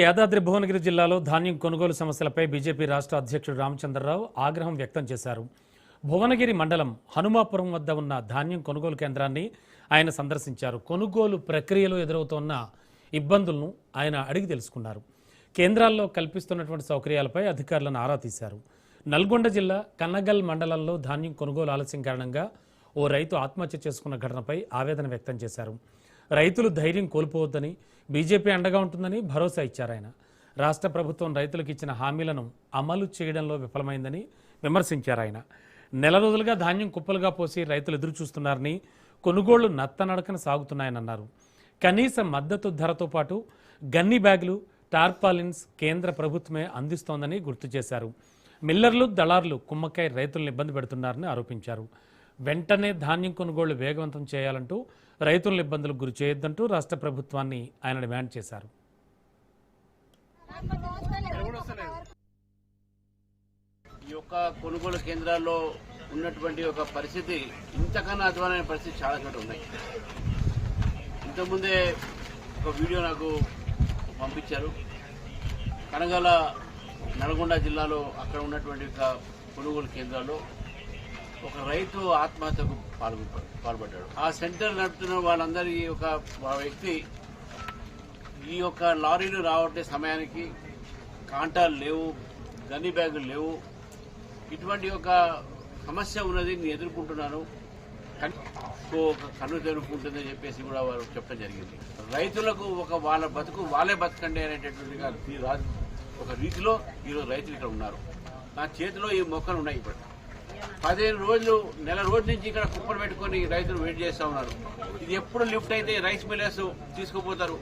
యాదాద్రి భువనగిరి జిల్లాలో ధాన్యం కొనుగోలు సమస్యలపై బీజేపీ రాష్ట్ర అధ్యక్షుడు రామచంద్రరావు ఆగ్రహం వ్యక్తం చేశారు. భువనగిరి మండలం హనుమాపురం వద్ద ఉన్న ధాన్యం కొనుగోలు కేంద్రాన్ని ఆయన సందర్శించారు. కొనుగోలు ప్రక్రియలో ఎదురవుతున్న ఇబ్బందులను ఆయన అడిగి తెలుసుకున్నారు. కేంద్రాల్లో కల్పిస్తున్నటువంటి సౌకర్యాలపై అధికారులను ఆరా తీశారు. నల్గొండ జిల్లా కన్నగల్ మండలంలో ధాన్యం కొనుగోలు ఆలస్యం కారణంగా ఓ రైతు ఆత్మహత్య చేసుకున్న ఘటనపై ఆవేదన వ్యక్తం చేశారు. రైతులు ధైర్యం కోల్పోవద్దని, బీజేపీ అండగా ఉంటుందని భరోసా ఇచ్చారు. ఆయన రాష్ట్ర ప్రభుత్వం రైతులకు ఇచ్చిన హామీలను అమలు చేయడంలో విఫలమైందని విమర్శించారు. ఆయన నెల రోజులుగా ధాన్యం కుప్పలుగా పోసి రైతులు ఎదురు చూస్తున్నారని, కొనుగోళ్లు నత్తనడకన సాగుతున్నాయని అన్నారు. కనీస మద్దతు ధరతో పాటు గన్ని బ్యాగులు, టార్పాలిన్స్ కేంద్ర ప్రభుత్వమే అందిస్తోందని గుర్తు చేశారు. మిల్లర్లు, దళారులు కుమ్మక్కై రైతులను ఇబ్బంది పెడుతున్నారని ఆరోపించారు. వెంటనే ధాన్యం కొనుగోళ్లు వేగవంతం చేయాలంటూ రైతులను ఇబ్బందులకు గురి చేయొద్దంటూ రాష్ట్ర ప్రభుత్వాన్ని ఆయన డిమాండ్ చేశారు. ఈ యొక్క కొనుగోలు కేంద్రాల్లో ఉన్నటువంటి ఒక పరిస్థితి ఇంతకన్నా అధ్వానమైన పరిస్థితి చాలా చోట్ల ఉన్నాయి. ఇంతకుముందే ఒక వీడియో నాకు పంపించారు. కనగల నల్గొండ జిల్లాలో అక్కడ ఉన్నటువంటి ఒక కొనుగోలు కేంద్రాల్లో ఒక రైతు ఆత్మహత్యకు పాల్పడ్డాడు. ఆ సెంటర్ నడుపుతున్న వాళ్ళందరికీ ఒక వ్యక్తి ఈ యొక్క లారీలు రావట్లే సమయానికి కాంటాలు లేవు, గన్ని బ్యాగులు లేవు, ఇటువంటి ఒక సమస్య ఉన్నది నేను ఎదుర్కొంటున్నాను, ఒక కన్ను తెరుపుకుంటుందని చెప్పేసి కూడా వారు చెప్పడం జరిగింది. రైతులకు ఒక వాళ్ళ బతుకు వాళ్ళే బతకండి అనేటటువంటిగా ఒక రీతిలో ఈరోజు రైతులు ఇక్కడ ఉన్నారు. నా చేతిలో ఈ మొక్కలు ఉన్నాయి. ఇప్పుడు 15 రోజులు, నెల రోజుల నుంచి ఇక్కడ కుప్పలు పెట్టుకుని రైతులు వెయిట్ చేస్తూ ఉన్నారు. ఇది ఎప్పుడు లిఫ్ట్ అయితే రైస్ మిల్లర్స్ తీసుకుపోతారు.